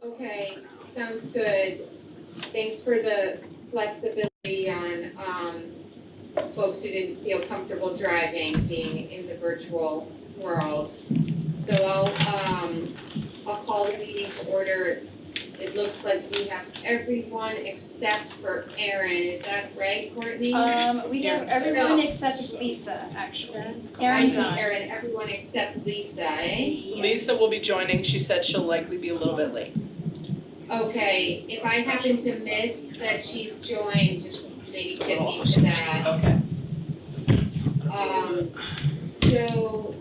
Okay, sounds good. Thanks for the flexibility on, folks who didn't feel comfortable driving, being in the virtual world. So I'll call the meeting to order. It looks like we have everyone except for Erin. Is that right, Courtney? We have everyone except Lisa, actually. Erin's on. Erin, everyone except Lisa, eh? Yes. Lisa will be joining. She said she'll likely be a little bit late. Okay, if I happen to miss that she's joined, just maybe tip me to that. Okay. So,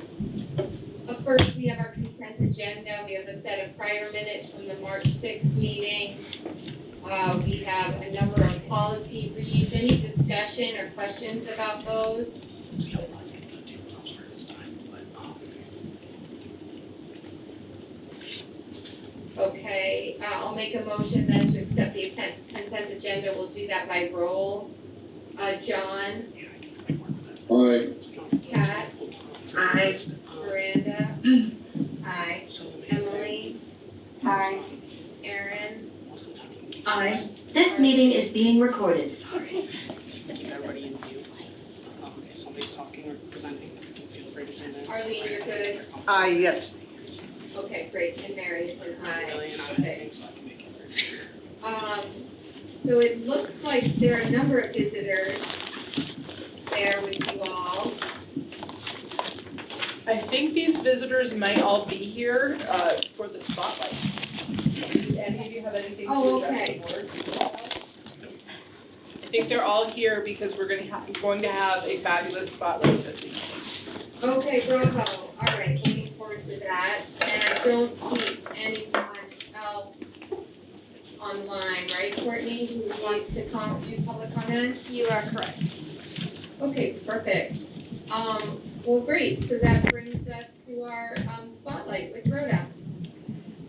first we have our consent agenda. We have a set of prior minutes from the March 6th meeting. We have a number of policy reads. Any discussion or questions about those? Okay, I'll make a motion then to accept the consent agenda. We'll do that by roll. John? Aye. Kat? Aye. Miranda? Aye. Emily? Aye. Erin? Aye. This meeting is being recorded. Keep everybody in view. If somebody's talking or presenting, feel free to say that. Arlene, you're good? Yes. Okay, great. And Mary is an aye. Really, and I Okay. think so I can make it. So it looks like there are a number of visitors there with you all. I think these visitors might all be here for the spotlight. Did any of you have anything to address the board? I think they're all here because we're going to have a fabulous spotlight this evening. Okay, bravo. All right, looking forward to that. And I don't see anyone else online, right, Courtney, who wants to do public comment? You are correct. Okay, perfect. Well, great. So that brings us to our spotlight with Rhoda.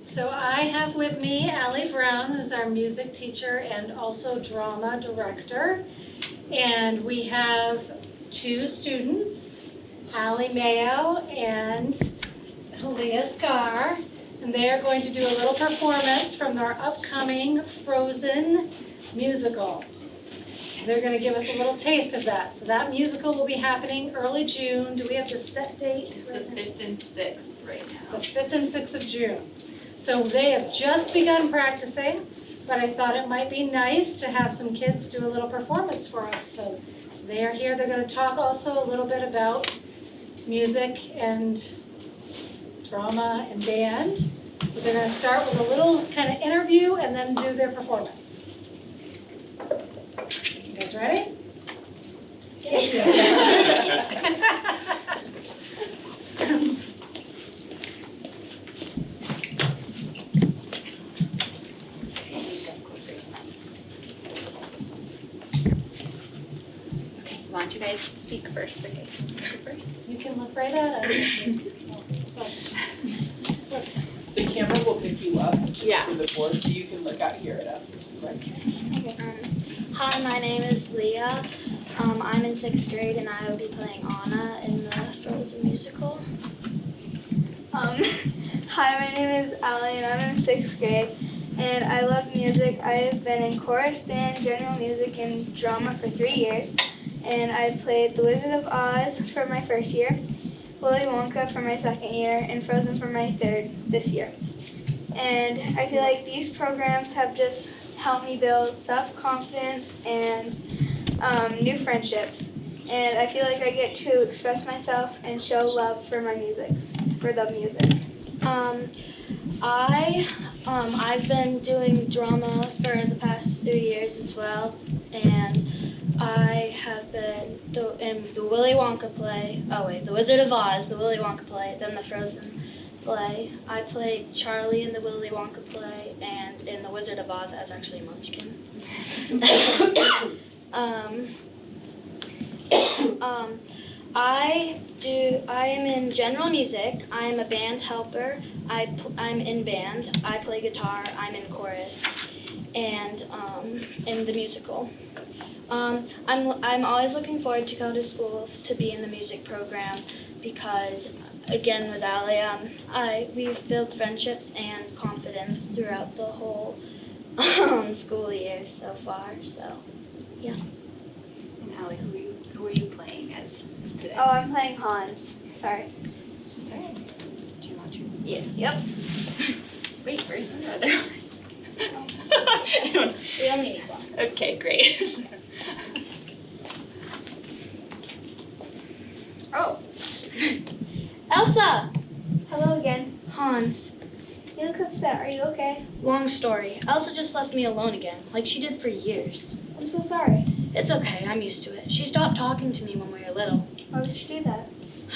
So I have with me Allie Brown, who's our music teacher and also drama director. And we have two students, Allie Mayo and Leah Scar. And they are going to do a little performance from their upcoming Frozen musical. They're going to give us a little taste of that. So that musical will be happening early June. Do we have the set date? It's the 5th and 6th right now. The 5th and 6th of June. So they have just begun practicing, but I thought it might be nice to have some kids do a little performance for us. So they are here. They're going to talk also a little bit about music and drama and band. So they're going to start with a little kind of interview and then do their performance. You guys ready? I want you guys to speak first, okay? Speak first. You can look right at us. The camera will pick you up Yeah. from the board so you can look out here at us. Right. Hi, my name is Leah. I'm in 6th grade and I will be playing Anna in the Frozen musical. Hi, my name is Allie and I'm in 6th grade and I love music. I have been in chorus, band, general music, and drama for 3 years. And I've played The Wizard of Oz for my first year, Willy Wonka for my 2nd year, and Frozen for my 3rd this year. And I feel like these programs have just helped me build self-confidence and new friendships. And I feel like I get to express myself and show love for my music, for the music. I've been doing drama for the past 3 years as well, and I have been in the Willy Wonka play, the Wizard of Oz, the Willy Wonka play, then the Frozen play. I played Charlie in the Willy Wonka play, and in the Wizard of Oz I was actually Munchkin. I am in general music. I am a band helper. I'm in band. I play guitar. I'm in chorus, and in the musical. I'm always looking forward to go to school to be in the music program because again with Allie, we've built friendships and confidence throughout the whole school year so far. So And Allie, who are you playing as today? Oh, I'm playing Hans. Sorry. Alright. Do you want to? yes. Yep. Wait, where's your other ones? We only need one. Okay, great. Oh. Elsa, Hello again. Hans. You look upset. Are you okay? Long story. Elsa just left me alone again, like she did for years. I'm so sorry. It's okay. I'm used to it. She stopped talking to me when we were little. Why would you do that?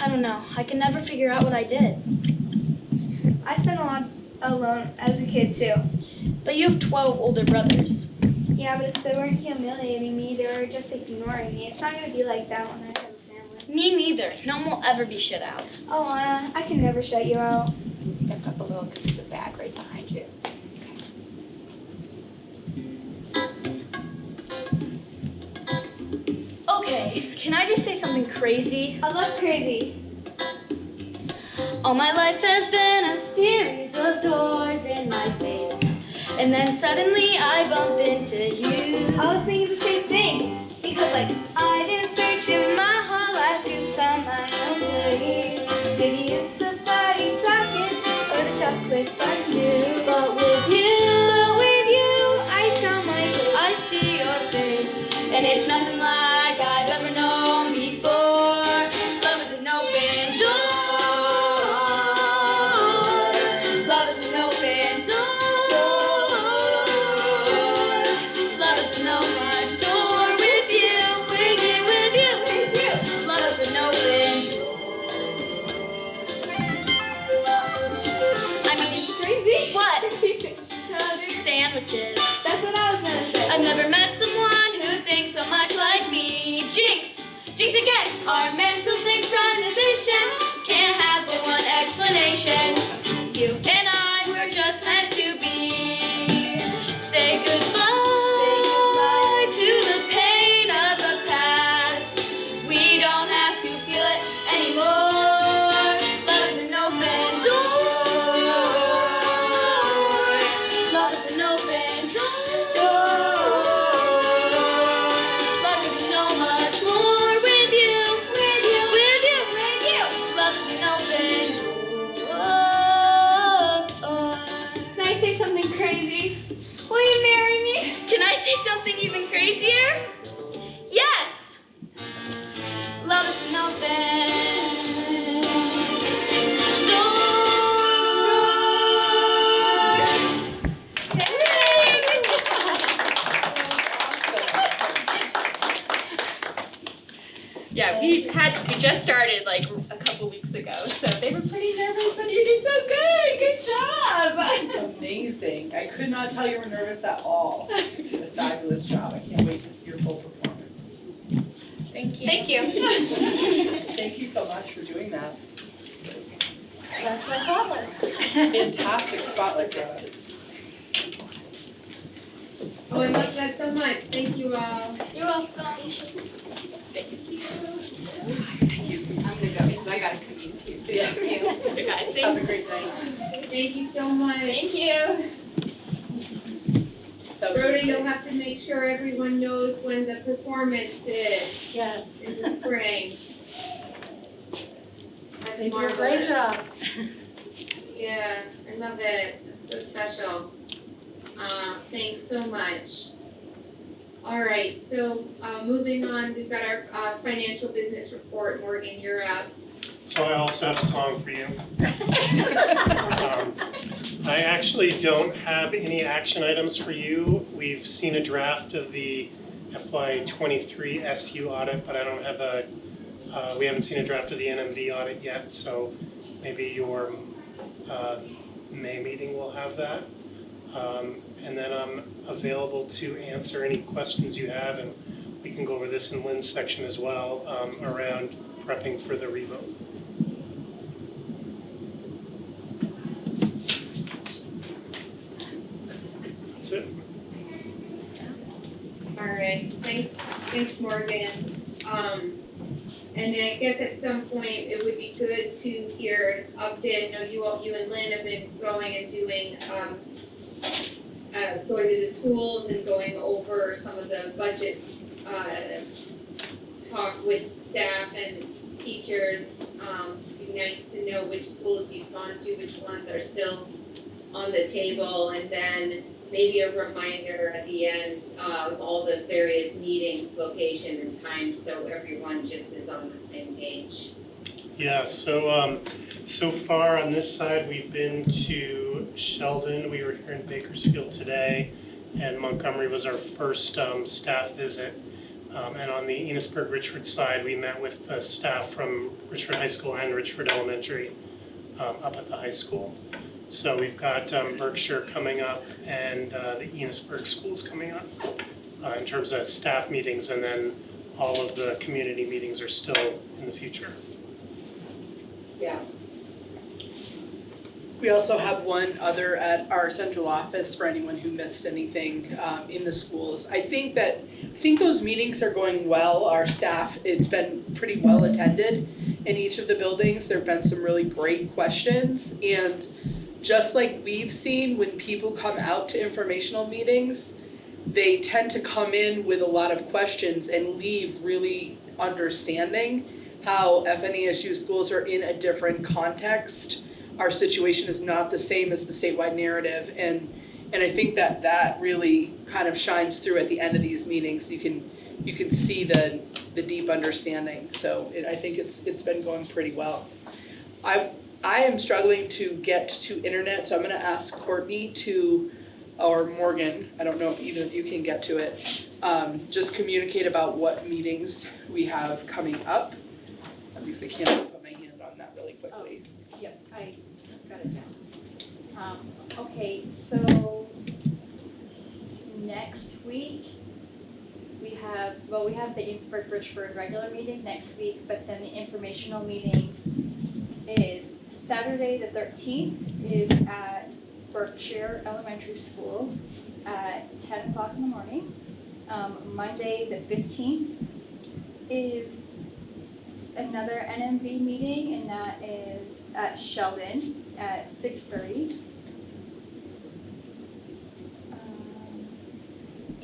I don't know. I can never figure out what I did. I spent a lot alone as a kid too. But you have 12 older brothers. Yeah, but if they weren't humiliating me, they were just ignoring me. It's not gonna be like that when I have a family. Me neither. No one will ever be shut out. Oh, Anna, I can never shut you out. Step up a little because there's a bag right behind you. Okay, can I just say something crazy? I love crazy. All my life has been a series of doors in my face. And then suddenly I bump into you. I was thinking the same thing. Because like, I've been searching my whole life to find my own place. Maybe it's the party talking or the chocolate fondue. But with you, I found my place. I see your face. And it's nothing like I've ever known before. Love is an open door. Love is an open door. Love is an open door. With you. Love is an open door. I mean, it's crazy. What? Sandwiches. That's what I was gonna say. I've never met someone who thinks so much like me. Jinx again. Our mental synchronization can't have but one explanation. You and I were just meant to be. Say goodbye to the pain of the past. We don't have to feel it anymore. Love is an open door. Love is an open door. Love can be so much more with you. Love is an open door. Can I say something crazy? Will you marry me? Can I say something even crazier? Yes! Love is an open Yeah, we just started like a couple weeks ago, so they were pretty nervous, but you did so good. Good job. Amazing. I could not tell you were nervous at all. You did a fabulous job. I can't wait to see your full performance. Thank you. Thank you. Thank you so much for doing that. That's my spotlight. Fantastic spotlight, Jessica. Oh, I love that so much. Thank you all. You're welcome. I'm gonna go because I gotta commute too. So. Yeah. You guys, Have a thanks. great night. Thank you so much. Thank you. That was Rhoda, really you'll great. have to make sure everyone knows when the performance is Yes. in the spring. That's They do a great marvelous. job. Yeah, I love it. It's so special. Thanks so much. All right, so moving on, we've got our financial business report. Morgan, you're up. So I also have a song for you. I actually don't have any action items for you. We've seen a draft of the FY23 SU audit, but I don't have we haven't seen a draft of the NMV audit yet, so maybe your May meeting will have that. And then I'm available to answer any questions you have, and we can go over this in Lynn's section as well, around prepping for the revote. That's it. All right, thanks Morgan. And I guess at some point, it would be good to hear an update. I know you and Lynn have been going and doing, going to the schools and going over some of the budgets, talk with staff and teachers. It'd be nice to know which schools you've gone to, which ones are still on the table, and then maybe a reminder at the end of all the various meetings, location and time, so everyone just is on the same page. Yeah, so far on this side, we've been to Sheldon, we were here in Bakersfield today, and Montgomery was our first staff visit. And on the Enosburg-Richford side, we met with the staff from Richford High School and Richford Elementary up at the high school. So we've got Berkshire coming up and the Enosburg schools coming up in terms of staff meetings, and then all of the community meetings are still in the future. Yeah. We also have one other at our central office for anyone who missed anything in the schools. I think those meetings are going well. Our staff, it's been pretty well attended in each of the buildings. There have been some really great questions, and just like we've seen when people come out to informational meetings, they tend to come in with a lot of questions and leave really understanding how FNESU schools are in a different context. Our situation is not the same as the statewide narrative, and I think that really kind of shines through at the end of these meetings. You can see the deep understanding. So I think it's been going pretty well. I am struggling to get to internet, so I'm going to ask Courtney or Morgan, I don't know if either of you can get to it, just communicate about what meetings we have coming up. At least I can't put my hand on that really quickly. Yep, I got it down. Okay, so next week, we have the Enosburg-Richford regular meeting next week, but then the informational meetings is Saturday the 13th is at Berkshire Elementary School at 10 o'clock in the morning. Monday the 15th is another NMV meeting, and that is at Sheldon at 6:30.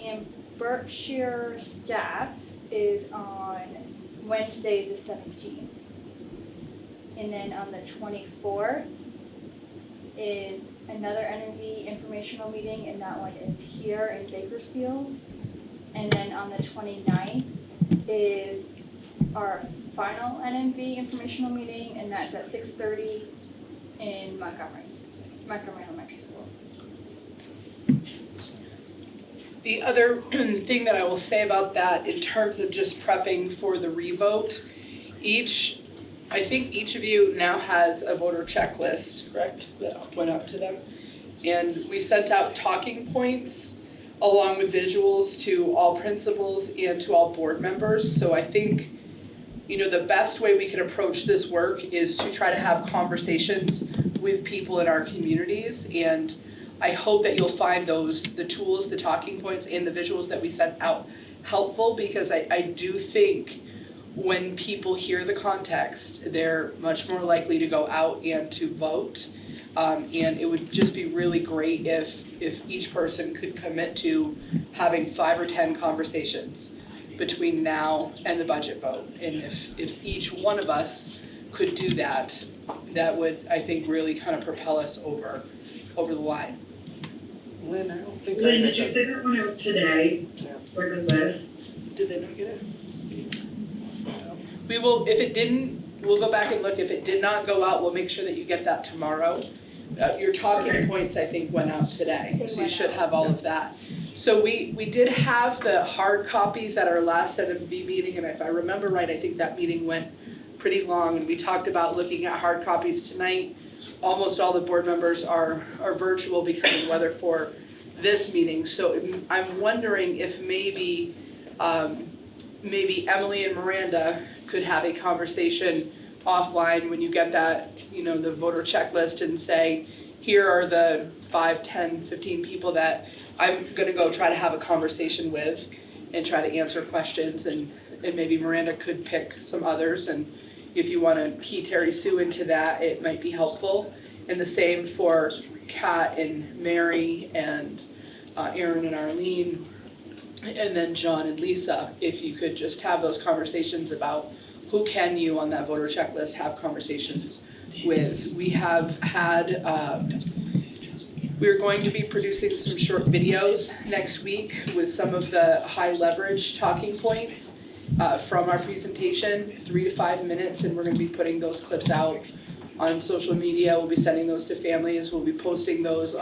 And Berkshire staff is on Wednesday the 17th. And then on the 24th is another NMV informational meeting, and that one is here in Bakersfield. And then on the 29th is our final NMV informational meeting, and that's at 6:30 in Montgomery Elementary School. The other thing that I will say about that in terms of just prepping for the revote, I think each of you now has a voter checklist, correct, that went up to them. And we sent out talking points along with visuals to all principals and to all board members. So I think, the best way we can approach this work is to try to have conversations with people in our communities. And I hope that you'll find the tools, the talking points, and the visuals that we sent out helpful, because I do think when people hear the context, they're much more likely to go out and to vote. And it would just be really great if each person could commit to having 5 or 10 conversations between now and the budget vote. And if each one of us could do that, that would, I think, really kind of propel us over the line. Lynn, I don't think Lynn, did you send that one out today for the list? Did they not get it? We will, if it didn't, we'll go back and look. If it did not go out, we'll make sure that you get that tomorrow. Your talking points, I think, went out today, so you should have all of that. So we did have the hard copies at our last NMV meeting, and if I remember right, I think that meeting went pretty long, and we talked about looking at hard copies tonight. Almost all the board members are virtual because of the weather for this meeting, so I'm wondering if maybe Emily and Miranda could have a conversation offline when you get that, the voter checklist, and say, here are the 5, 10, 15 people that I'm gonna go try to have a conversation with and try to answer questions and and maybe Miranda could pick some others, and if you want to key Terry Sue into that, it might be helpful. And the same for Kat and Mary and Aaron and Arlene, and then John and Lisa, if you could just have those conversations about who can you on that voter checklist have conversations with. We have had, we're going to be producing some short videos next week with some of the high leverage talking points from our presentation, 3 to 5 minutes, and we're going to be putting those clips out on social media. We'll be sending those to families. We'll be posting those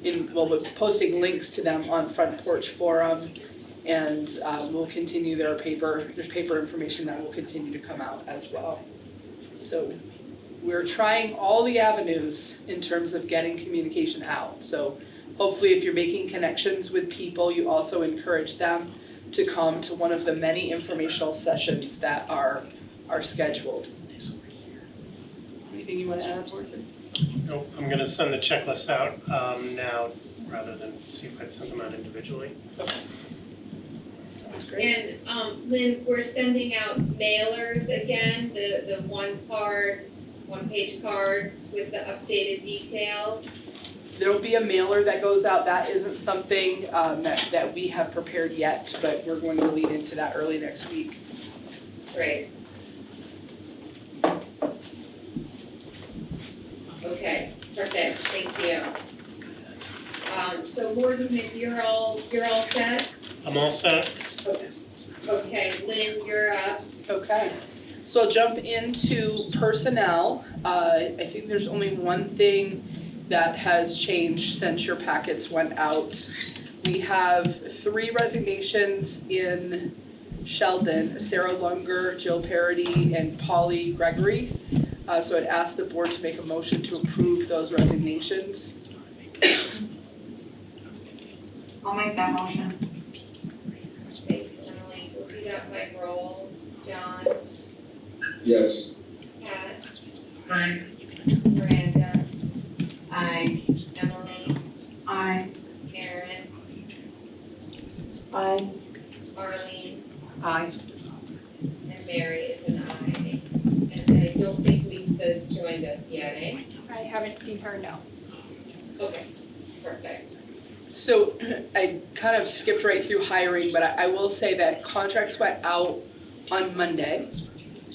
we'll be posting links to them on Front Porch Forum, and we'll continue there's paper information that will continue to come out as well. So we're trying all the avenues in terms of getting communication out. So hopefully if you're making connections with people, you also encourage them to come to one of the many informational sessions that are scheduled. Anything you want to add, Board? Nope, I'm gonna send the checklist out now rather than see if I'd send them out individually. Okay. Sounds great. And Lynn, we're sending out mailers again, the one-page cards with the updated details. There will be a mailer that goes out. That isn't something that we have prepared yet, but we're going to lead into that early next week. Great. Okay, perfect, thank you. So Morgan, if you're all set? I'm all set. Okay, Lynn, you're up. Okay, so I'll jump into personnel. I think there's only one thing that has changed since your packets went out. We have 3 resignations in Sheldon: Sarah Lunger, Jill Parody, and Polly Gregory. So I'd ask the board to make a motion to approve those resignations. I'll make that motion. Thanks, Emily. We'll do that by roll. John, Yes. Pat, Aye. Miranda, Aye. Emily, Aye. Aaron, Aye. Arlene, Aye. and Mary is an aye. And I don't think Lisa's joined us yet, eh? I haven't seen her, no. Okay, perfect. So I kind of skipped right through hiring, but I will say that contracts went out on Monday.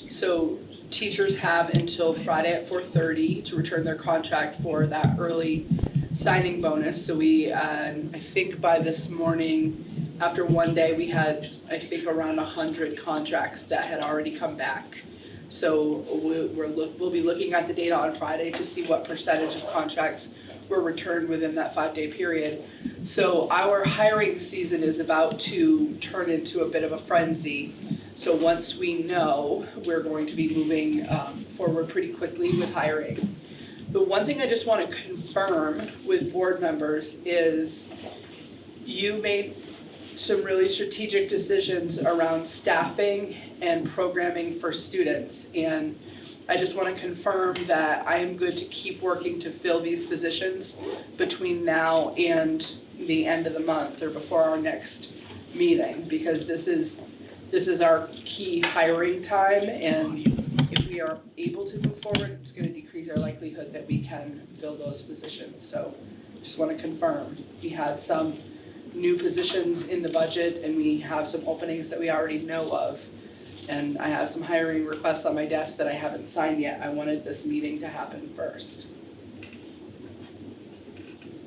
So teachers have until Friday at 4:30 to return their contract for that early signing bonus. So we, I think by this morning, after one day, we had, I think, around 100 contracts that had already come back. So we'll be looking at the data on Friday to see what percentage of contracts were returned within that 5-day period. So our hiring season is about to turn into a bit of a frenzy. So once we know, we're going to be moving forward pretty quickly with hiring. The one thing I just want to confirm with board members is you made some really strategic decisions around staffing and programming for students. And I just want to confirm that I am good to keep working to fill these positions between now and the end of the month or before our next meeting, because this is our key hiring time, and if we are able to move forward, it's going to decrease our likelihood that we can fill those positions. So just want to confirm. We had some new positions in the budget, and we have some openings that we already know of. And I have some hiring requests on my desk that I haven't signed yet. I wanted this meeting to happen first.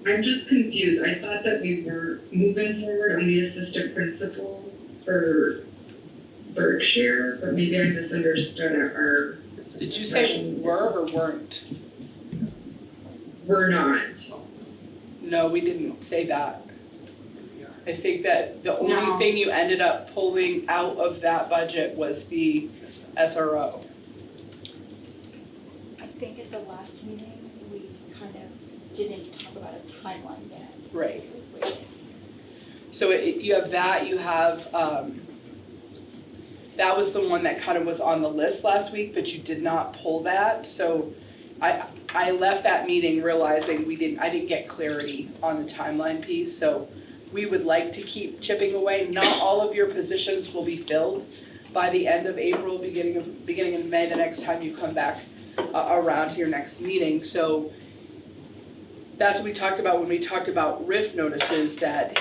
I'm just confused. I thought that we were moving forward on the assistant principal for Berkshire, but maybe I misunderstood our. Did you say were or weren't? We're not. No, we didn't say that. I think that the only No. thing you ended up pulling out of that budget was the SRO. I think at the last meeting, we kind of didn't talk about a timeline yet. Right. So you have that, you have, that was the one that kind of was on the list last week, but you did not pull that. So I left that meeting realizing I didn't get clarity on the timeline piece. So we would like to keep chipping away. Not all of your positions will be filled, by the end of April, beginning of May, the next time you come back around to your next meeting. So that's what we talked about when we talked about RIF notices, that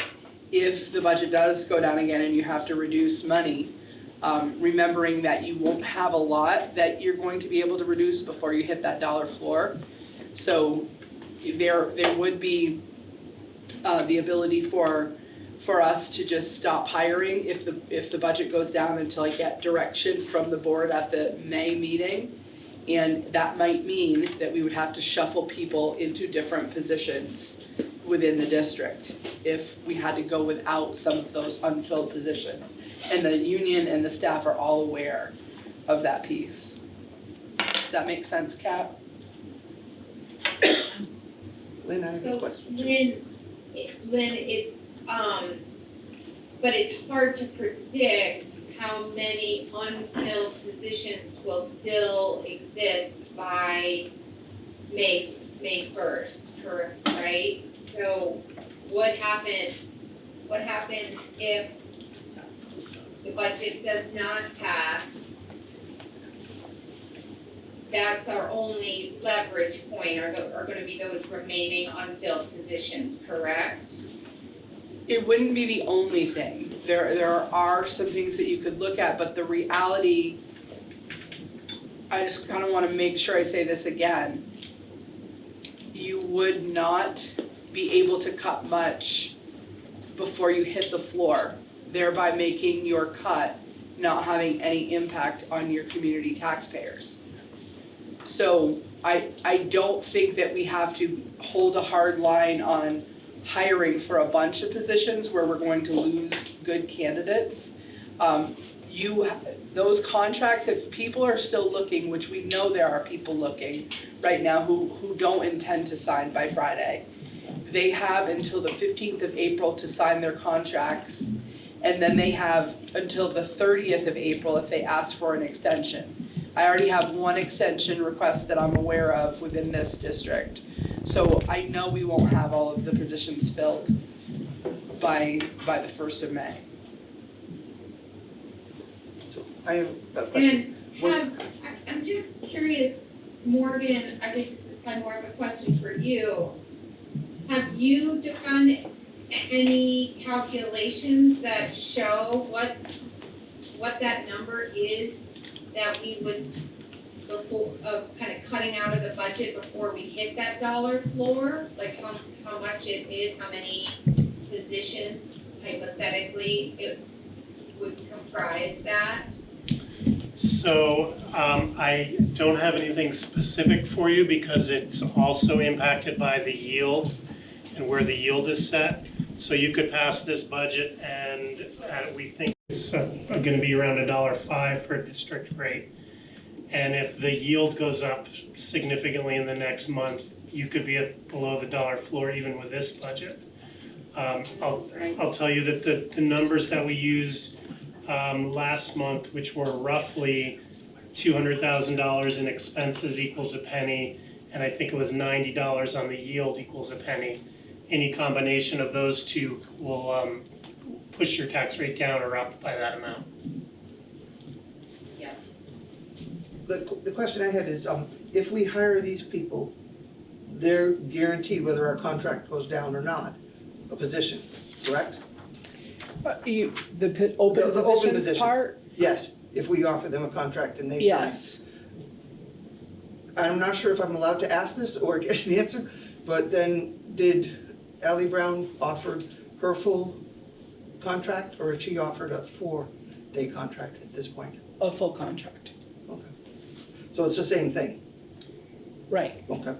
if the budget does go down again and you have to reduce money, remembering that you won't have a lot that you're going to be able to reduce before you hit that dollar floor. So there would be the ability for us to just stop hiring if the budget goes down until I get direction from the board at the May meeting. And that might mean that we would have to shuffle people into different positions within the district if we had to go without some of those unfilled positions. And the union and the staff are all aware of that piece. Does that make sense, Kat? Lynn, I have a So question. Lynn, it's, but it's hard to predict how many unfilled positions will still exist by May 1st, correct, right? So what happens if the budget does not pass? That's our only leverage point, are gonna be those remaining unfilled positions, correct? It wouldn't be the only thing. There are some things that you could look at, but the reality, I just kind of want to make sure I say this again. You would not be able to cut much before you hit the floor, thereby making your cut not having any impact on your community taxpayers. So I don't think that we have to hold a hard line on hiring for a bunch of positions where we're going to lose good candidates. Those contracts, if people are still looking, which we know there are people looking right now who don't intend to sign by Friday, they have until the 15th of April to sign their contracts, and then they have until the 30th of April if they ask for an extension. I already have one extension request that I'm aware of within this district. So I know we won't have all of the positions filled by the 1st of May. So I have a question. And I'm just curious, Morgan, I think this is kind of more of a question for you. Have you done any calculations that show what that number is that we would, before, kind of cutting out of the budget before we hit that dollar floor? Like how much it is, how many positions hypothetically it would comprise that? So I don't have anything specific for you because it's also impacted by the yield and where the yield is set. So you could pass this budget and we think it's going to be around $1.05 for a district rate. And if the yield goes up significantly in the next month, you could be below the dollar floor even with this budget. I'll tell you that the numbers that we used last month, which were roughly $200,000 in expenses equals a penny, and I think it was $90 on the yield equals a penny. Any combination of those two will push your tax rate down or up by that amount. Yeah. The question I had is, if we hire these people, they're guaranteed whether our contract goes down or not, a position, correct? The The open open positions positions. part? Yes, if we offer them a contract and they sign. Yes. I'm not sure if I'm allowed to ask this or get an answer, but then did Ally Brown offer her full contract, or had she offered a 4-day contract at this point? A full contract. Okay. So it's the same thing? Right. Okay.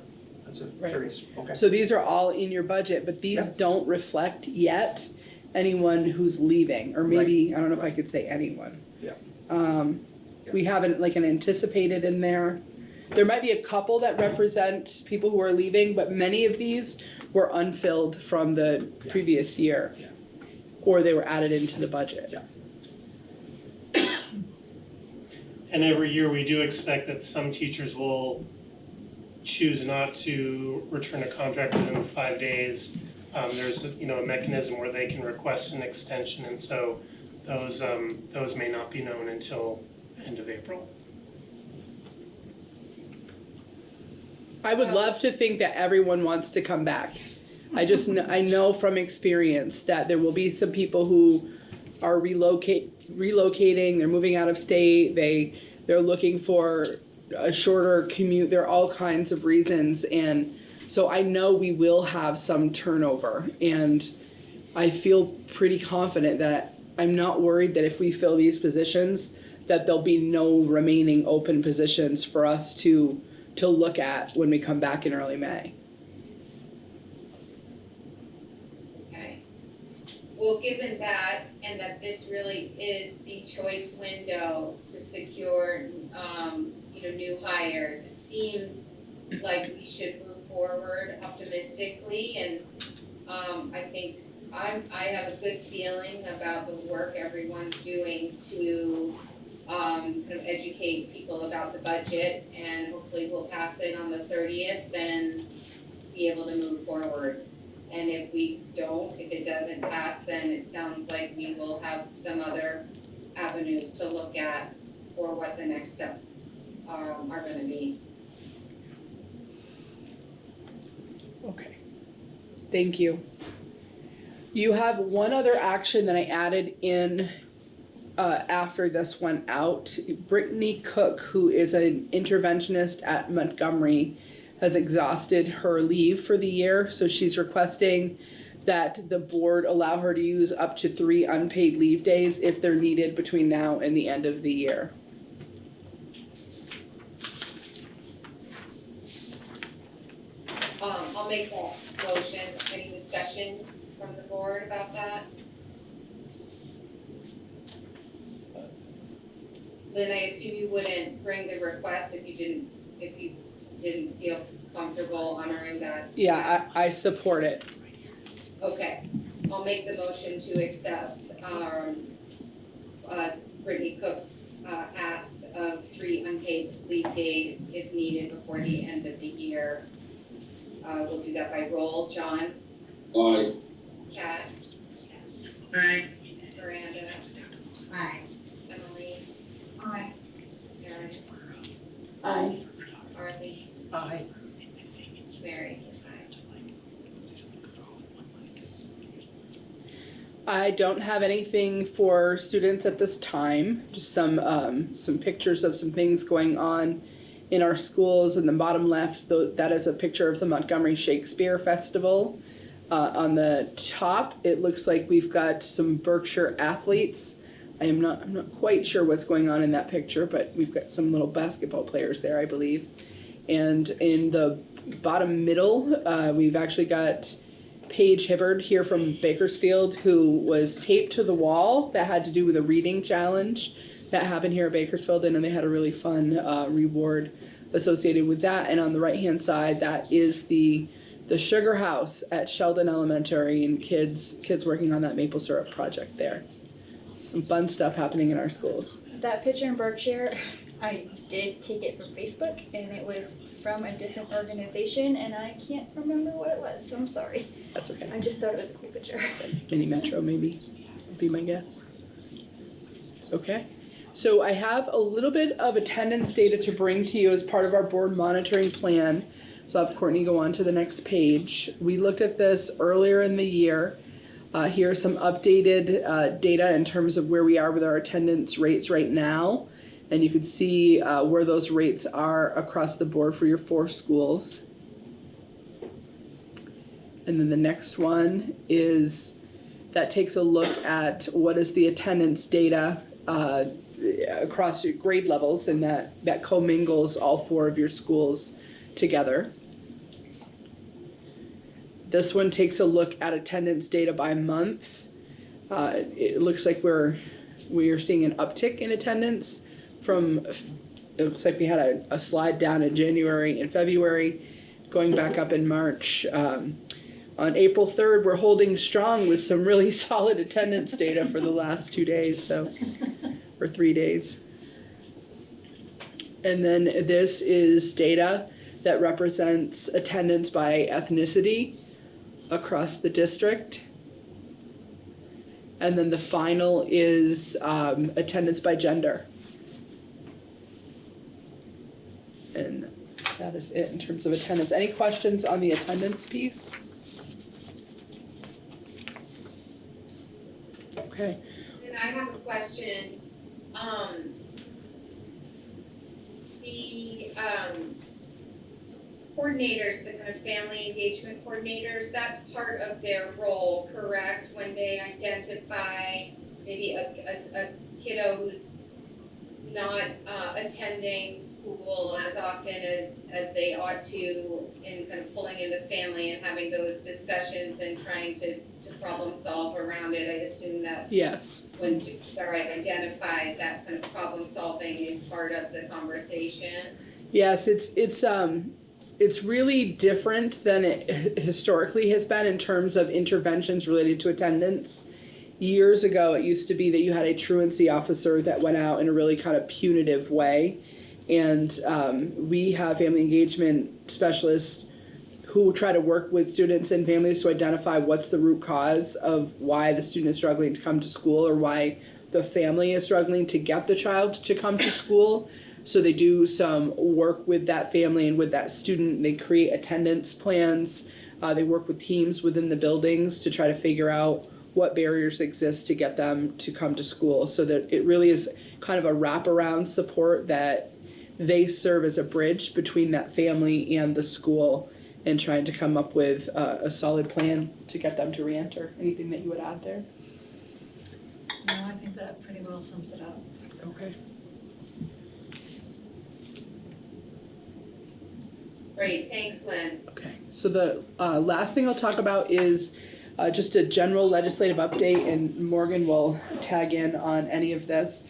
That's Right. curious. Okay. So these are all in your budget, but these Yep. don't reflect yet anyone who's leaving, or maybe, I don't know if I could say anyone. Yeah. We haven't like an anticipated in there. There might be a couple that represent people who are leaving, but many of these were unfilled from the previous year. Yeah. Or they were added into the budget. Yeah. And every year we do expect that some teachers will choose not to return a contract within 5 days. There's a mechanism where they can request an extension, and so those may not be known until end of April. I would love to think that everyone wants to come back. I know from experience that there will be some people who are relocating, they're moving out of state, they're looking for a shorter commute, there are all kinds of reasons, and so I know we will have some turnover, and I feel pretty confident that I'm not worried that if we fill these positions that there'll be no remaining open positions for us to look at when we come back in early May. Okay. Well, given that, and that this really is the choice window to secure, new hires, it seems like we should move forward optimistically, and I think I have a good feeling about the work everyone's doing to kind of educate people about the budget, and hopefully we'll pass it on the 30th and be able to move forward. And if it doesn't pass, then it sounds like we will have some other avenues to look at for what the next steps are gonna be. Okay, thank you. You have one other action that I added in after this went out. Brittany Cook, who is an interventionist at Montgomery, has exhausted her leave for the year, so she's requesting that the board allow her to use up to 3 unpaid leave days if they're needed between now and the end of the year. I'll make that motion. Any discussion from the board about that? Lynn, I assume you wouldn't bring the request if you didn't feel comfortable honoring that? Yeah, I support it. Okay, I'll make the motion to accept Brittany Cook's ask of 3 unpaid leave days if needed before the end of the year. We'll do that by roll. John? Aye. Kat? Aye. Miranda? Aye. Emily? Aye. Erin? Aye. Arlie? Aye. Mary says aye. I don't have anything for students at this time, just some pictures of some things going on in our schools. In the bottom left, that is a picture of the Montgomery Shakespeare Festival. On the top, it looks like we've got some Berkshire athletes. I'm not quite sure what's going on in that picture, but we've got some little basketball players there, I believe. And in the bottom middle, we've actually got Paige Hibbard here from Bakersfield, who was taped to the wall. That had to do with a reading challenge that happened here at Bakersfield, and they had a really fun reward associated with that. And on the right-hand side, that is the Sugar House at Sheldon Elementary, and kids working on that maple syrup project there. Some fun stuff happening in our schools. That picture in Berkshire, I did take it from Facebook, and it was from a different organization, and I can't remember what it was, so I'm sorry. That's okay. I just thought it was a cool picture. Mini Metro, maybe, would be my guess. Okay. So I have a little bit of attendance data to bring to you as part of our board monitoring plan. So I'll have Courtney go on to the next page. We looked at this earlier in the year. Here are some updated data in terms of where we are with our attendance rates right now. And you can see where those rates are across the board for your 4 schools. And then the next one that takes a look at what is the attendance data across your grade levels, and that commingles all 4 of your schools together. This one takes a look at attendance data by month. It looks like we are seeing an uptick in attendance it looks like we had a slide down in January and February, going back up in March. On April 3rd, we're holding strong with some really solid attendance data for the last 2 days, or 3 days. And then this is data that represents attendance by ethnicity across the district. And then the final is attendance by gender. And that is it in terms of attendance. Any questions on the attendance piece? Okay. And I have a question. The coordinators, the kind of family engagement coordinators, that's part of their role, correct? When they identify maybe a kiddo who's not attending school as often as they ought to, and kind of pulling in the family and having those discussions and trying to problem solve around it. I assume that's Yes. when students are identified, that kind of problem solving is part of the conversation. Yes, it's really different than it historically has been in terms of interventions related to attendance. Years ago, it used to be that you had a truancy officer that went out in a really kind of punitive way. And we have family engagement specialists who try to work with students and families to identify what's the root cause of why the student is struggling to come to school, or why the family is struggling to get the child to come to school. So they do some work with that family and with that student. They create attendance plans. They work with teams within the buildings to try to figure out what barriers exist to get them to come to school, so that it really is kind of a wraparound support that they serve as a bridge between that family and the school, and trying to come up with a solid plan to get them to reenter. Anything that you would add there? No, I think that pretty well sums it up. Okay. Great, thanks, Lynn. Okay, so the last thing I'll talk about is just a general legislative update, and Morgan will tag in on any of this.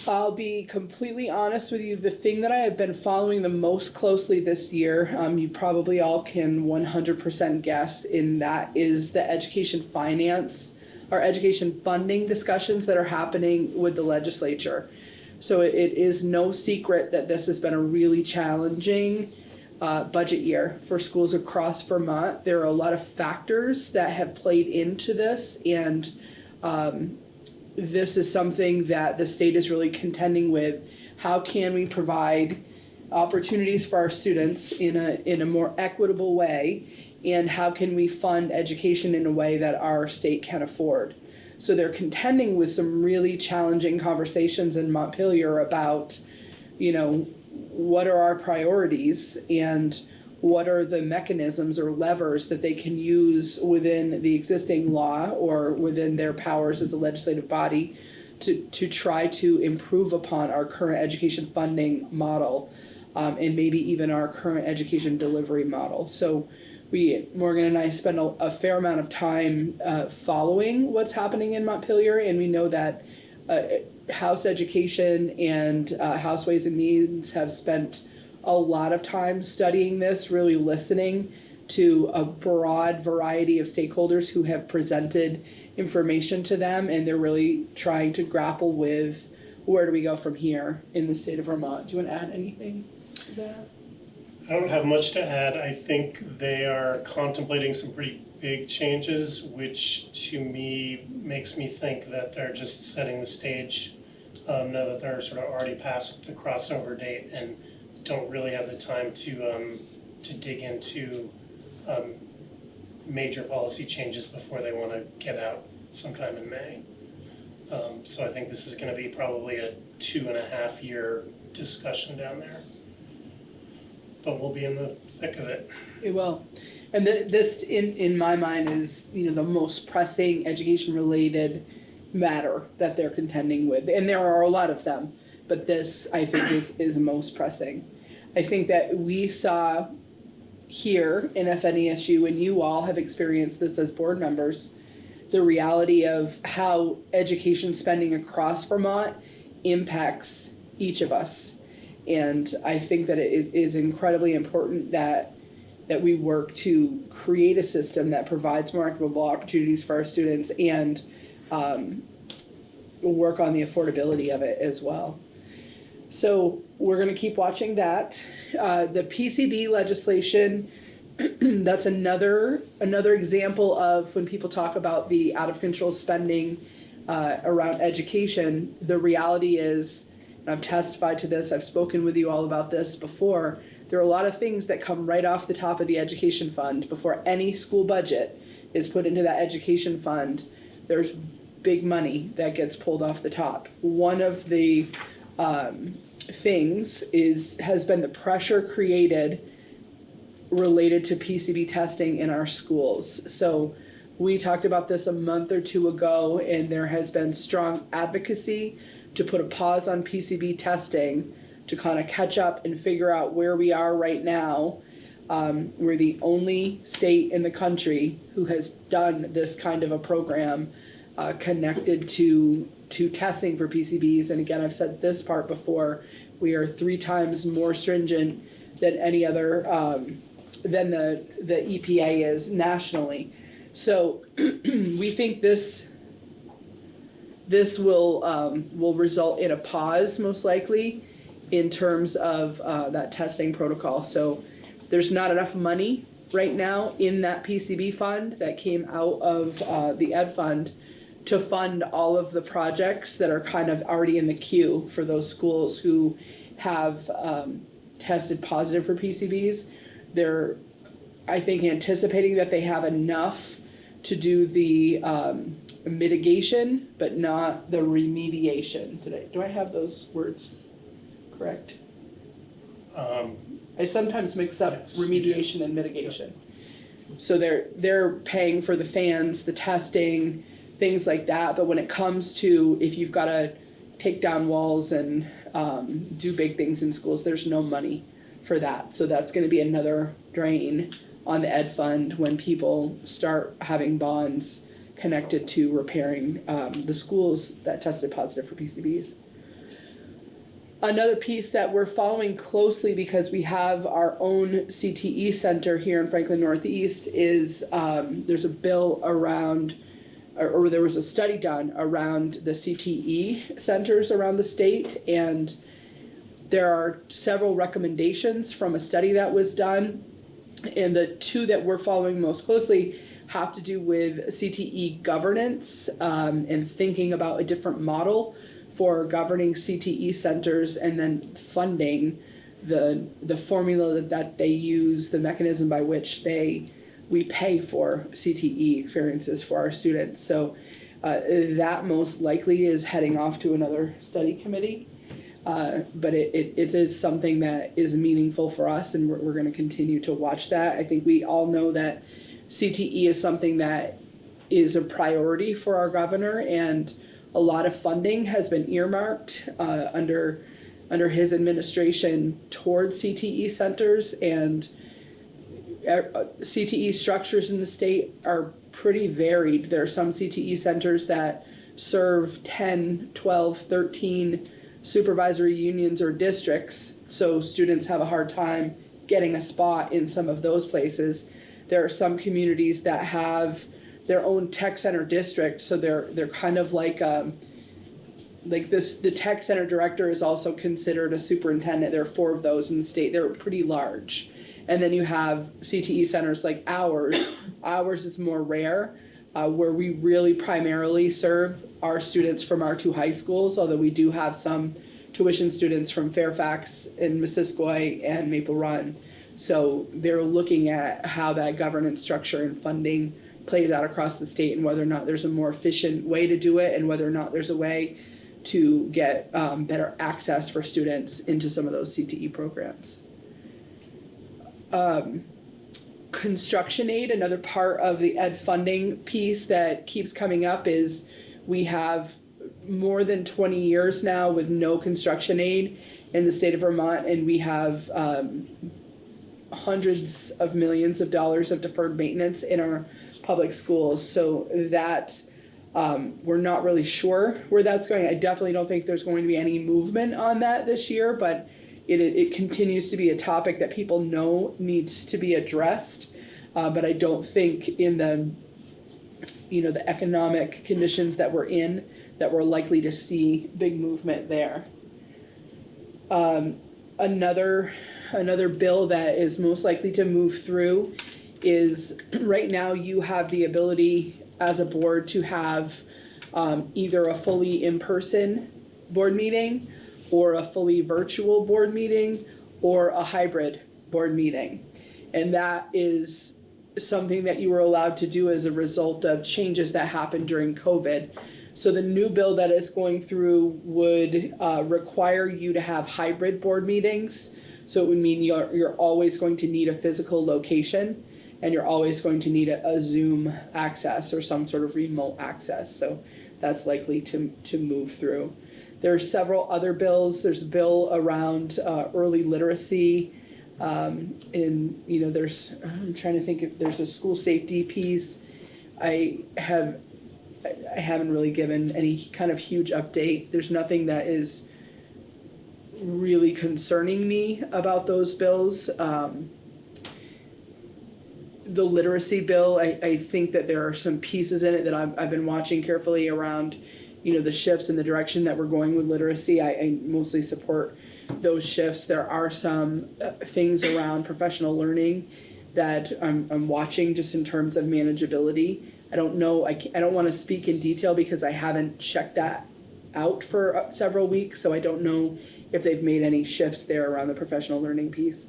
I'll be completely honest with you, the thing that I have been following the most closely this year, you probably all can 100% guess, in that is the education finance or education funding discussions that are happening with the legislature. So it is no secret that this has been a really challenging budget year for schools across Vermont. There are a lot of factors that have played into this, and this is something that the state is really contending with. How can we provide opportunities for our students in a more equitable way, and how can we fund education in a way that our state can afford? So they're contending with some really challenging conversations in Montpelier about, what are our priorities and what are the mechanisms or levers that they can use within the existing law or within their powers as a legislative body to try to improve upon our current education funding model, and maybe even our current education delivery model. So Morgan and I spend a fair amount of time following what's happening in Montpelier, and we know that House Education and House Ways and Means have spent a lot of time studying this, really listening to a broad variety of stakeholders who have presented information to them, and they're really trying to grapple with where do we go from here in the state of Vermont. Do you want to add anything to that? I don't have much to add. I think they are contemplating some pretty big changes, which to me makes me think that they're just setting the stage now that they're sort of already past the crossover date and don't really have the time to dig into major policy changes before they want to get out sometime in May. So I think this is going to be probably a 2.5 year discussion down there. But we'll be in the thick of it. It will. And this, in my mind, is the most pressing education-related matter that they're contending with. And there are a lot of them, but this, I think, is most pressing. I think that we saw here in FNESU, and you all have experienced this as board members, the reality of how education spending across Vermont impacts each of us. And I think that it is incredibly important that we work to create a system that provides more equitable opportunities for our students, and work on the affordability of it as well. So we're going to keep watching that. The PCB legislation that's another example of when people talk about the out of control spending around education, the reality is, and I've testified to this, I've spoken with you all about this before, there are a lot of things that come right off the top of the education fund before any school budget is put into that education fund. There's big money that gets pulled off the top. One of the things has been the pressure created related to PCB testing in our schools. So we talked about this a month or two ago, and there has been strong advocacy to put a pause on PCB testing to kind of catch up and figure out where we are right now. We're the only state in the country who has done this kind of a program connected to testing for PCBs. And again, I've said this part before, we are 3 times more stringent than any other, than the EPA is nationally. So we think this will result in a pause, most likely, in terms of that testing protocol. So there's not enough money right now in that PCB fund that came out of the Ed Fund to fund all of the projects that are kind of already in the queue for those schools who have tested positive for PCBs. They're, I think, anticipating that they have enough to do the mitigation, but not the remediation. Do I have those words correct? I sometimes mix up remediation and mitigation. So they're paying for the fans, the testing, things like that. But when it comes to if you've got to take down walls and do big things in schools, there's no money for that. So that's going to be another drain on the Ed Fund when people start having bonds connected to repairing the schools that tested positive for PCBs. Another piece that we're following closely because we have our own CTE center here in Franklin Northeast is there's a bill around, or there was a study done around the CTE centers around the state, and there are several recommendations from a study that was done, and the 2 that we're following most closely have to do with CTE governance and thinking about a different model for governing CTE centers and then funding the formula that they use, the mechanism by which we pay for CTE experiences for our students. So that most likely is heading off to another study committee. But it is something that is meaningful for us, and we're going to continue to watch that. I think we all know that CTE is something that is a priority for our governor, and a lot of funding has been earmarked under his administration towards CTE centers, and CTE structures in the state are pretty varied. There are some CTE centers that serve 10, 12, 13 supervisory unions or districts, so students have a hard time getting a spot in some of those places. There are some communities that have their own tech center district, so they're kind of like this. The tech center director is also considered a superintendent. There are 4 of those in the state. They're pretty large. And then you have CTE centers like ours. Ours is more rare, where we really primarily serve our students from our 2 high schools, although we do have some tuition students from Fairfax and Missisquoi and Maple Run. So they're looking at how that governance structure and funding plays out across the state, and whether or not there's a more efficient way to do it, and whether or not there's a way to get better access for students into some of those CTE programs. Construction aid, another part of the ed funding piece that keeps coming up, is we have more than 20 years now with no construction aid in the state of Vermont, and we have hundreds of millions of dollars of deferred maintenance in our public schools. So that we're not really sure where that's going. I definitely don't think there's going to be any movement on that this year, but it continues to be a topic that people know needs to be addressed. But I don't think in the economic conditions that we're in that we're likely to see big movement there. Another another bill that is most likely to move through is right now you have the ability as a board to have either a fully in-person board meeting or a fully virtual board meeting or a hybrid board meeting. And that is something that you were allowed to do as a result of changes that happened during COVID. So the new bill that is going through would require you to have hybrid board meetings. So it would mean you're always going to need a physical location, and you're always going to need a Zoom access or some sort of remote access. So that's likely to move through. There are several other bills. There's a bill around early literacy. I'm trying to think if there's a school safety piece. I haven't really given any kind of huge update. There's nothing that is really concerning me about those bills. The literacy bill, I think that there are some pieces in it that I've been watching carefully around, the shifts in the direction that we're going with literacy. I mostly support those shifts. There are some things around professional learning that I'm watching just in terms of manageability. I don't know, I don't want to speak in detail because I haven't checked that out for several weeks, so I don't know if they've made any shifts there around the professional learning piece.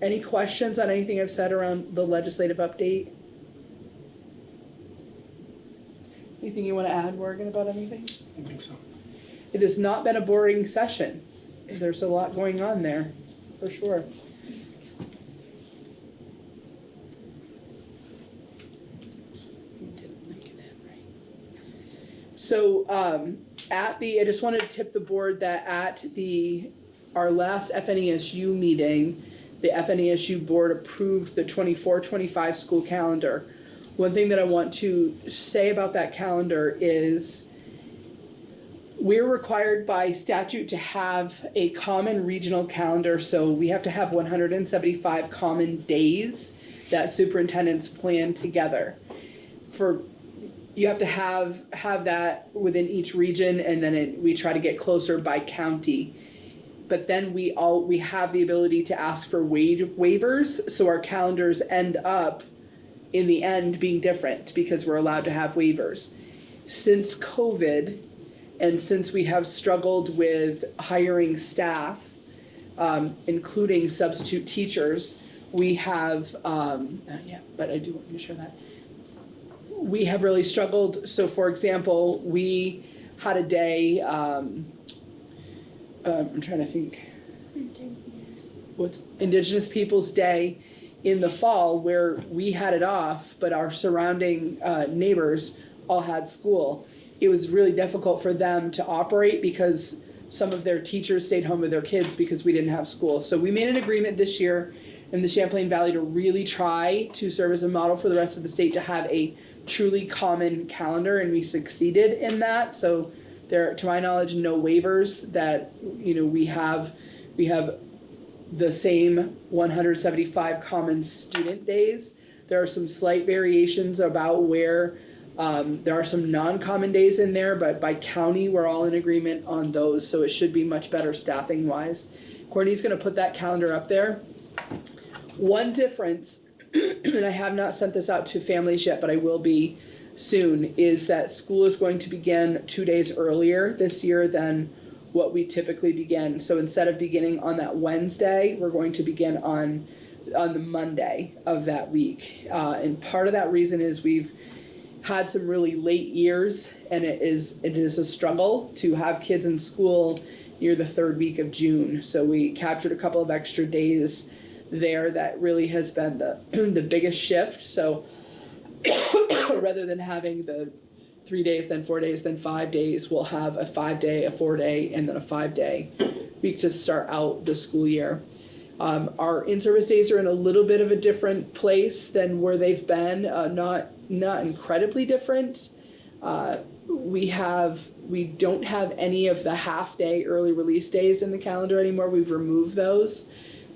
Any questions on anything I've said around the legislative update? Anything you want to add, Morgan, about anything? I think so. It has not been a boring session. There's a lot going on there, for sure. So I just wanted to tip the board that at our last FNESU meeting, the FNESU board approved the 24-25 school calendar. One thing that I want to say about that calendar is we're required by statute to have a common regional calendar, so we have to have 175 common days that superintendents plan together. You have to have that within each region, and then we try to get closer by county. But then we have the ability to ask for waivers, so our calendars end up in the end being different because we're allowed to have waivers. Since COVID, and since we have struggled with hiring staff, including substitute teachers, we have, but I do want to share that. We have really struggled. So for example, we had a day, I'm trying to think, what's Indigenous Peoples Day in the fall where we had it off, but our surrounding neighbors all had school. It was really difficult for them to operate because some of their teachers stayed home with their kids because we didn't have school. So we made an agreement this year in the Champlain Valley to really try to serve as a model for the rest of the state to have a truly common calendar, and we succeeded in that. So there are, to my knowledge, no waivers. That we have the same 175 common student days. There are some slight variations about where there are some non-common days in there, but by county we're all in agreement on those, so it should be much better staffing wise. Courtney's going to put that calendar up there. One difference, and I have not sent this out to families yet, but I will be soon, is that school is going to begin 2 days earlier this year than what we typically begin. So instead of beginning on that Wednesday, we're going to begin on the Monday of that week. And part of that reason is we've had some really late years, and it is a struggle to have kids in school near the third week of June. So we captured a couple of extra days there. That really has been the biggest shift. So rather than having the 3 days, then 4 days, then 5 days, we'll have a 5 day, a 4 day, and then a 5 day week to start out the school year. Our in-service days are in a little bit of a different place than where they've been, not incredibly different. We don't have any of the half day early release days in the calendar anymore. We've removed those.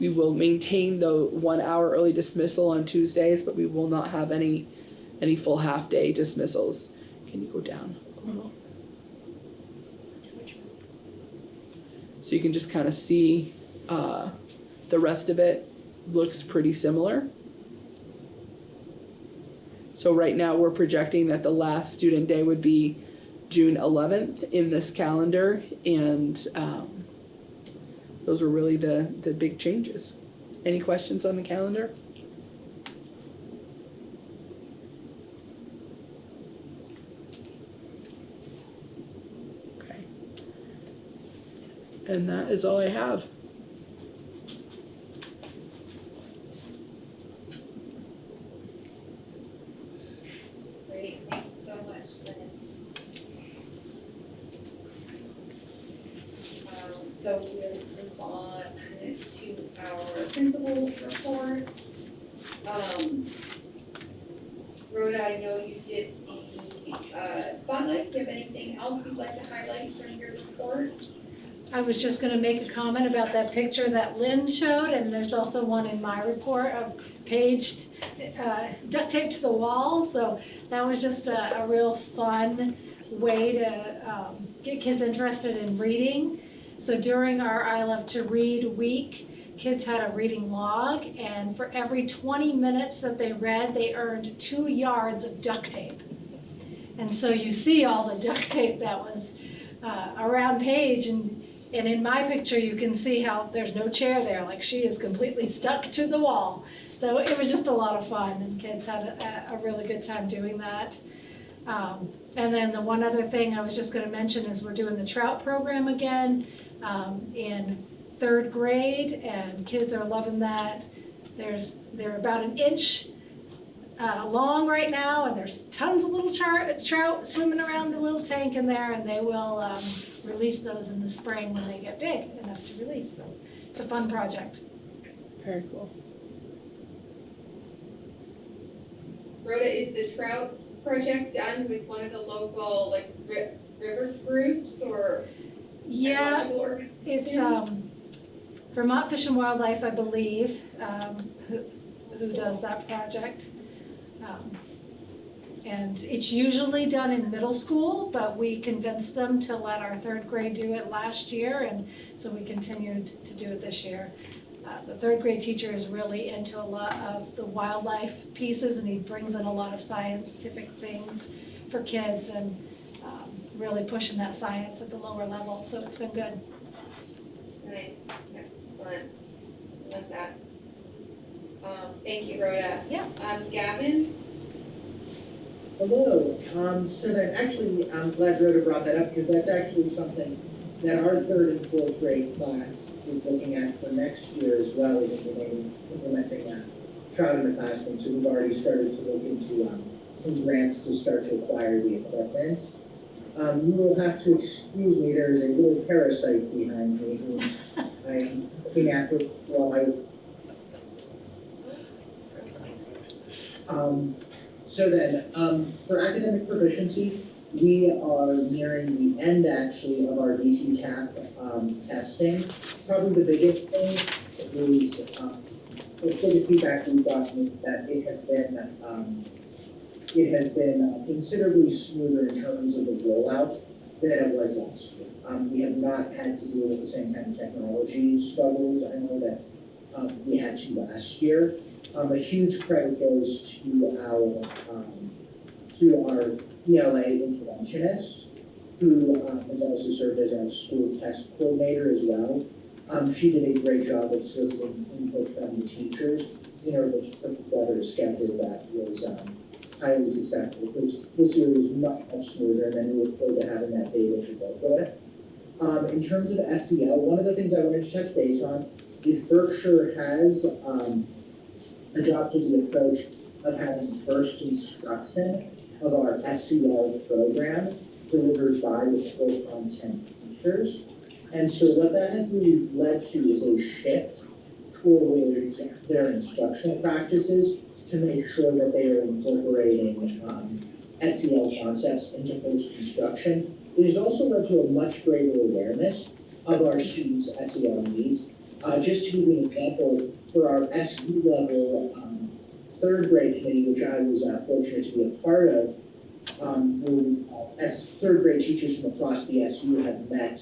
We will maintain the 1 hour early dismissal on Tuesdays, but we will not have any full half day dismissals. Can you go down a little? So you can just kind of see The rest of it looks pretty similar. So right now we're projecting that the last student day would be June 11th in this calendar, and those were really the big changes. Any questions on the calendar? Okay. And that is all I have. Great, thanks so much, Lynn. So we'll move on to our principal reports. Rhoda, I know you did the spotlight. Do you have anything else you'd like to highlight from your report? I was just gonna make a comment about that picture that Lynn showed, and there's also one in my report of paged, duct taped to the wall, so that was just a real fun way to get kids interested in reading. So during our I Love to Read week, kids had a reading log, and for every 20 minutes that they read, they earned 2 yards of duct tape. And so you see all the duct tape that was around Paige, and in my picture you can see how there's no chair there, like she is completely stuck to the wall. So it was just a lot of fun, and kids had a really good time doing that. And then the one other thing I was just gonna mention is we're doing the Trout program again in 3rd grade, and kids are loving that. They're about an inch long right now, and there's tons of little trout swimming around the little tank in there, and they will release those in the spring when they get big enough to release. So it's a fun project. Very cool. Rhoda, is the trout project done with one of the local like river groups or Yeah, ecological organizations? it's Vermont Fish and Wildlife, I believe, who does that project. And it's usually done in middle school, but we convinced them to let our 3rd grade do it last year, and so we continued to do it this year. The 3rd grade teacher is really into a lot of the wildlife pieces, and he brings in a lot of scientific things for kids, and really pushing that science at the lower level, so it's been good. Nice, excellent, love that. Thank you, Rhoda. Yeah. Gavin? Hello, so that actually, I'm glad Rhoda brought that up, because that's actually something that our 3rd and 4th grade class is looking at for next year as well, as implementing trout in the classroom. So we've already started to look into some grants to start to acquire the equipment. You will have to excuse me, there is a little parasite behind me who I am looking after while so then, for academic proficiency, we are nearing the end actually of our DT-CAP testing. Probably the biggest thing is, the biggest feedback we've gotten is that it has been considerably smoother in terms of the rollout than it was last year. We have not had to deal with the same kind of technology struggles I know that we had to last year. A huge credit goes to our ELA interventionist, who has also served as our school test coordinator as well. She did a great job of soliciting input from the teachers in order to put together a schedule that was highly successful. This year was much smoother, and then we look forward to having that data to go with. In terms of SEL, one of the things I wanted to touch base on is Berkshire has adopted the approach of having first instruction of our SEL program delivered by the core content teachers. And so what that has really led to is a shift towards their instructional practices to make sure that they are incorporating SEL concepts into first instruction. It has also led to a much greater awareness of our students' SEL needs. Just to give you an example, for our SU level 3rd grade committee, which I was fortunate to be a part of, as 3rd grade teachers from across the SU have met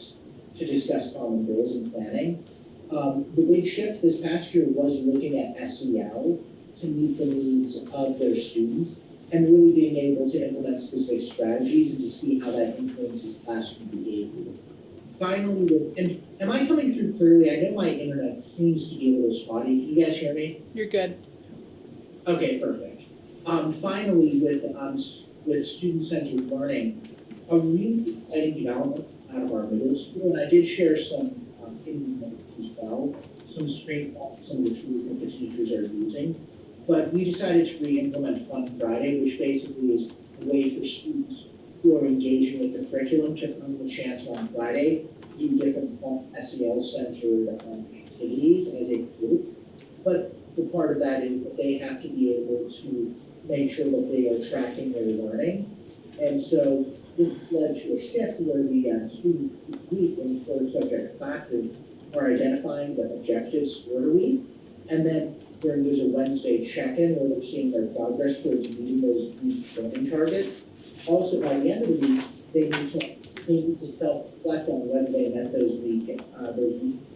to discuss common goals and planning. The big shift this past year was looking at SEL to meet the needs of their students and really being able to implement specific strategies and to see how that influences classroom behavior. Finally, and am I coming through clearly? I know my internet seems to be a little spotty. Can you guys hear me? You're good. Okay, perfect. Finally, with student-centered learning, a really exciting development out of our middle school, and I did share some in the notes as well, some screenshots of some of the tools that the teachers are using. But we decided to re-implement Fun Friday, which basically is a way for students who are engaging with the curriculum to earn the chance on Friday to do different fun SEL-centered activities as a group. But the part of that is that they have to be able to make sure that they are tracking their learning. And so this has led to a shift where the students each week in core subject classes are identifying the objectives for the week. And then there's a Wednesday check-in where they're seeing their progress towards meeting those learning targets. Also, by the end of the week, they need to self-reflect on whether they met those week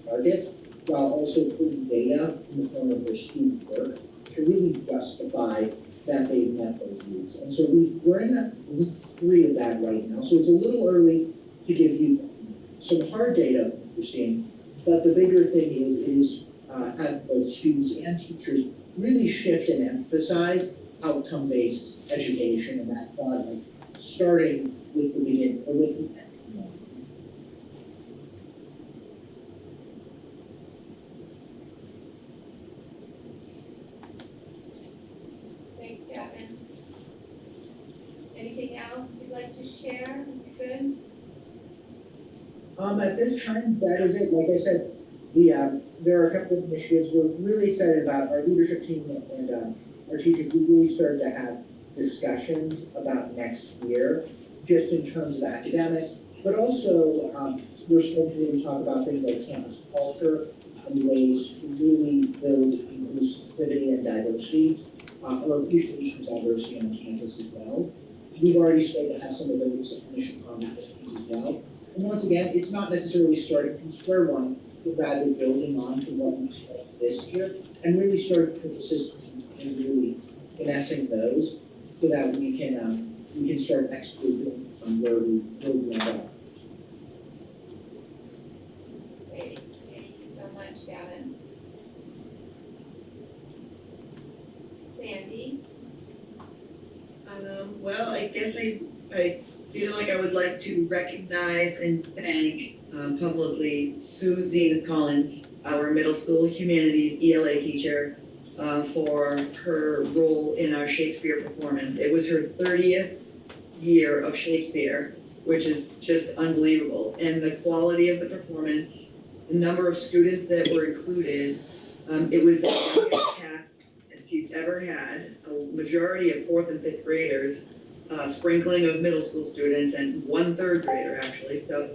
targets, while also putting data in the form of their student work to really justify that they've met those needs. And so we're in week 3 of that right now. So it's a little early to give you some hard data we're seeing, but the bigger thing is have both students and teachers really shift and emphasize outcome-based education, and that thought of starting with the beginning or with the end. Thanks, Gavin. Anything else you'd like to share? Good? At this time, that is it. Like I said, there are a couple of initiatives we're really excited about. Our leadership team and our teachers, we really started to have discussions about next year, just in terms of academics, but also we're starting to really talk about things like campus culture and ways to really build inclusivity and diversity, or appreciation of diversity on campus as well. We've already started to have some of those initial conversations as well. And once again, it's not necessarily starting from square one, but rather building on to what we started this year and really starting to put the systems and really finessing those so that we can start next year building on where we end up. Great. Thank you so much, Gavin. Sandy? Well, I guess I feel like I would like to recognize and thank publicly Susie Collins, our middle school humanities ELA teacher, for her role in our Shakespeare performance. It was her 30th year of Shakespeare, which is just unbelievable. And the quality of the performance, the number of students that were included, it was the youngest cast that she's ever had, a majority of 4th and 5th graders, sprinkling of middle school students, and 1 3rd grader actually. So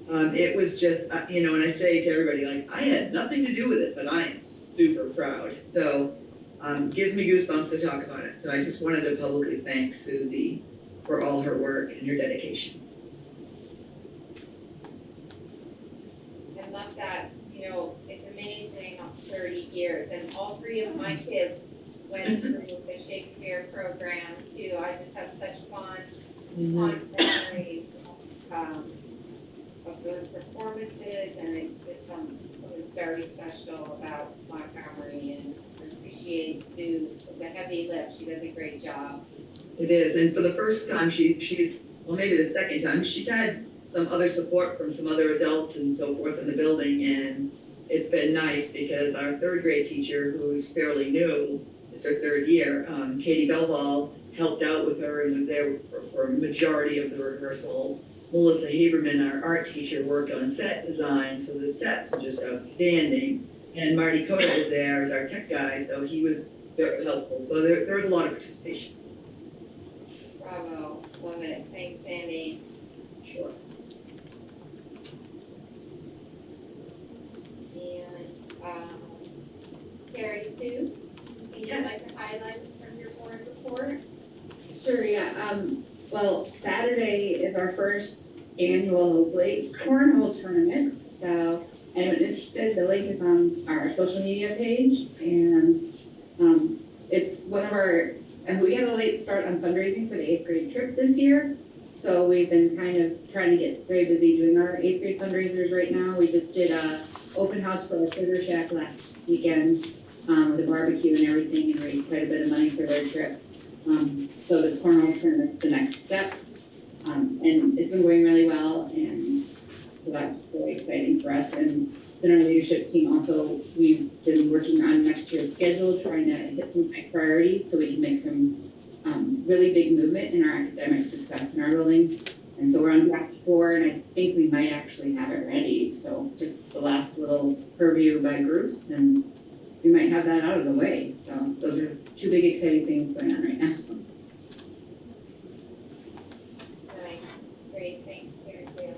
it was just, and I say to everybody, like, I had nothing to do with it, but I am super proud. So gives me goosebumps to talk about it. So I just wanted to publicly thank Susie for all her work and her dedication. I love that, it's amazing, 30 years, and all 3 of my kids went through the Shakespeare program too. I just have such fond memories of those performances, and it's just something very special about Montgomery, and appreciate Sue with the heavy lift. She does a great job. It is, and for the first time, she's, well, maybe the second time, she's had some other support from some other adults and so forth in the building, and it's been nice because our 3rd grade teacher, who's fairly new, it's her 3rd year, Katie Belval, helped out with her and was there for a majority of the rehearsals. Melissa Haberman, our art teacher, worked on set design, so the sets were just outstanding. And Marty Coda was there as our tech guy, so he was very helpful. So there was a lot of participation. Bravo, love it. Thanks, Sandy. Sure. And Carrie Sue, would you like to highlight from your board report? Sure, yeah. Well, Saturday is our first annual Blake Cornhole tournament. So anyone interested, the link is on our social media page, and it's one of our, and we had a late start on fundraising for the 8th grade trip this year. So we've been kind of trying to get very busy doing our 8th grade fundraisers right now. We just did a open house for our Sugar Shack last weekend with a barbecue and everything, and raised quite a bit of money for their trip. So this cornhole tournament's the next step, and it's been going really well, and so that's really exciting for us. And then our leadership team also, we've been working on next year's schedule, trying to hit some high priorities so we can make some really big movement in our academic success in our building. And so we're on draft 4, and I think we might actually have it ready. So just the last little purview by groups, and we might have that out of the way. So those are 2 big exciting things going on right now. Nice, great, thanks, Susie.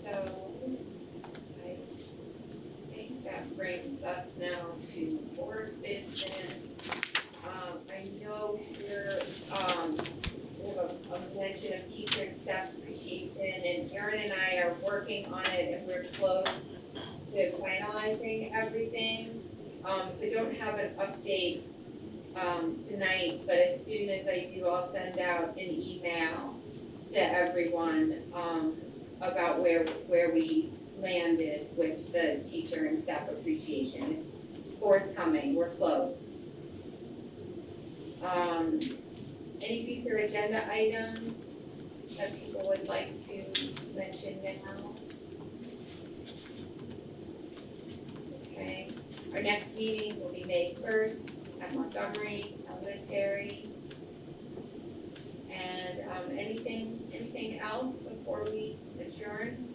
So, I think that brings us now to board business. I know we're, we have a mention of teacher and staff appreciation, and Erin and I are working on it, and we're close to finalizing everything. So I don't have an update tonight, but as soon as I do, I'll send out an email to everyone about where we landed with the teacher and staff appreciation. It's forthcoming, we're close. Any future agenda items that people would like to mention now? Okay, our next meeting will be May 1st at Montgomery Elementary. And anything else before we adjourn?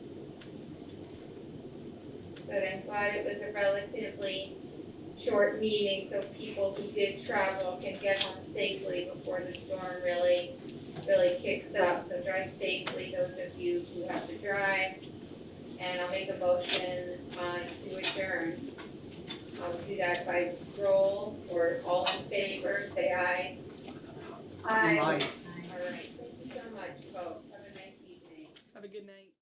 But I'm glad it was a relatively short meeting so people who did travel can get home safely before the storm really kicks up. So drive safely, those of you who have to drive. And I'll make a motion to adjourn. I'll do that by roll, or all in favor, say aye. Aye. All right, thank you so much, folks. Have a nice evening. Have a good night.